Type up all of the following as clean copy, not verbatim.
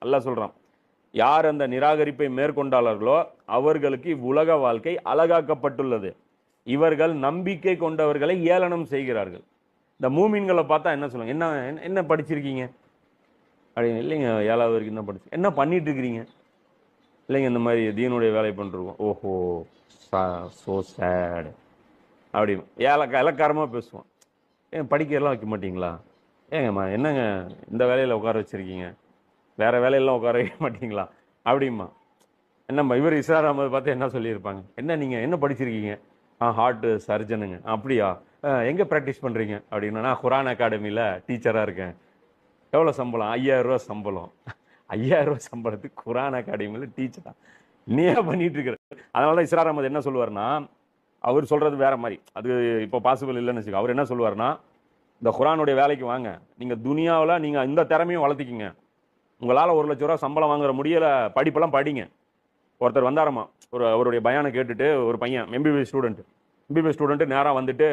அல்லாஹ் சொல்றான், யார் அந்த நிராகரிப்பை மேற்கொண்டார்களோ அவர்களுக்கு இவ்வுலக வாழ்க்கை அழகாக்கப்பட்டுள்ளது, இவர்கள் நம்பிக்கை கொண்டவர்களை ஏளனம் செய்கிறார்கள். இந்த மூமின்களை பார்த்தா என்ன சொல்லுவாங்க, என்ன என்ன படிச்சிருக்கீங்க அப்படின்னு. இல்லைங்க 7வது வரைக்கும் தான் படிச்சு. என்ன பண்ணிட்டு இருக்கிறீங்க? இல்லைங்க இந்த மாதிரி தீனுடைய வேலை பண்ணிருக்கோம். ஓஹோ, சோ சேட் அப்படி இலக்காரமாக பேசுவோம். ஏன் படிக்கிறலாம் வைக்க மாட்டீங்களா? ஏங்கம்மா என்னங்க இந்த வேலையில் உட்கார வச்சிருக்கீங்க, வேற வேலையெல்லாம் உட்கார வைக்க மாட்டீங்களா அப்படிமா. என்னம்மா இவர் இஸ்ரார் அகமது பார்த்து என்ன சொல்லியிருப்பாங்க, என்ன நீங்கள் என்ன படிச்சிருக்கீங்க? ஹார்ட் சர்ஜனுங்க. அப்படியா, எங்கே ப்ராக்டிஸ் பண்ணுறீங்க அப்படின்னா, நான் குரான் அகாடமியில் டீச்சராக இருக்கேன். எவ்வளோ சம்பளம்? 5000 ரூபா சம்பளம். 5000 ரூபா சம்பளத்துக்கு குரான் அகாடமியில் டீச்சரா நீ ஏன் பண்ணிட்டு இருக்கிற? அதனால தான் இஸ்ரார் அகமது என்ன சொல்லுவார்னா, அவர் சொல்றது வேற மாதிரி, அது இப்போ பாசிபிள் இல்லைன்னு வச்சுக்கோ. அவர் என்ன சொல்லுவார்னா, இந்த குரானுடைய வேலைக்கு வாங்க, நீங்கள் துனியாவில் நீங்கள் இந்த திறமையும் வளர்த்திக்கிங்க, உங்களால் 1,00,000 ரூபா சம்பளம் வாங்குற முடியலை, படிப்பெல்லாம் படிங்க. ஒருத்தர் வந்தாரம்மா, அவருடைய பயானை கேட்டுட்டு, ஒரு பையன் எம்பிபிஎஸ் ஸ்டூடெண்ட்டு நேராக வந்துட்டு,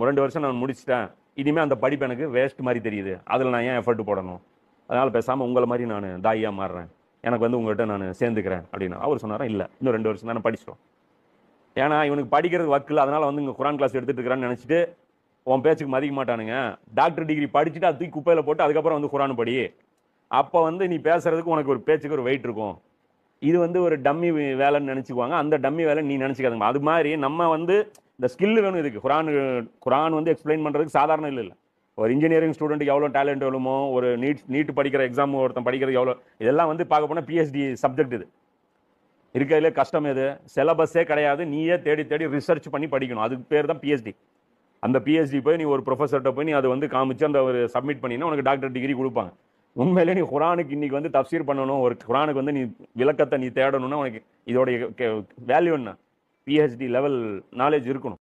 2 வருஷம் நான் முடிச்சிட்டேன், இனிமேல் அந்த படிப்பு எனக்கு வேஸ்ட் மாதிரி தெரியுது, அதில் நான் ஏன் எஃபர்ட் போடணும், அதனால் பேசாமல் உங்களை மாதிரி நான் தாயாக மாறுறேன், எனக்கு வந்து உங்கள்கிட்ட நான் சேர்ந்துக்கிறேன் அப்படின்னு. அவர் சொன்னாரா, இல்லை இன்னும் 2 வருஷம் தானே படிச்சிட்டோம். ஏன்னா இவனுக்கு படிக்கிறதுக்கு வக்கில், அதனால் வந்து இங்கே குரான் கிளாஸ் எடுத்துகிட்டு இருக்கிறான்னு நினச்சிட்டு உன் பேச்சுக்கு மதிக்க மாட்டானுங்க. டாக்டர் டிகிரி படிச்சுட்டு அது தூக்கி குப்பையில் போட்டு அதுக்கப்புறம் வந்து குரான் படி, அப்போ வந்து நீ பேசுறதுக்கு உனக்கு ஒரு பேச்சுக்கு ஒரு வெயிட் இருக்கும். இது வந்து ஒரு டம்மி வேலைன்னு நினச்சிக்குவாங்க. அந்த டம்மி வேலை நீ நினச்சிக்காதுங்க. அது மாதிரி நம்ம வந்து இந்த ஸ்கில் வேணும் இதுக்கு. குரான் வந்து எக்ஸ்பிளைன் பண்ணுறதுக்கு சாதாரண இல்லை. ஒரு இன்ஜினியரிங் ஸ்டூடெண்ட்டுக்கு எவ்வளோ டேலண்ட் வேணுமோ, ஒரு நீட் படிக்கிற எக்ஸாம் ஒருத்தன் படிக்கிறது எவ்வளோ, இதெல்லாம் வந்து பார்க்க போனால் பிஹெச்டி சப்ஜெக்ட். இது இருக்கிறதுல கஷ்டம். எது சிலபஸே கிடையாது, நீயே தேடி தேடி ரிசர்ச் பண்ணி படிக்கணும். அதுக்கு பேர் தான் பிஹெச்டி. அந்த பிஹெச்டி போய் நீ ஒரு ப்ரொஃபஸர்கிட்ட போய் நீ அதை வந்து காமிச்சு அந்த ஒரு சப்மிட் பண்ணினா உனக்கு டாக்டர் டிகிரி கொடுப்பாங்க. உண்மையிலே நீ குரானுக்கு இன்னைக்கு வந்து தஃப்சீர் பண்ணணும், ஒரு குரானுக்கு வந்து நீ விளக்கத்தை நீ தேடணும்னா உனக்கு இதோடைய வேல்யூ என்ன, பிஹெச்டி லெவல் நாலேஜ் இருக்கணும்.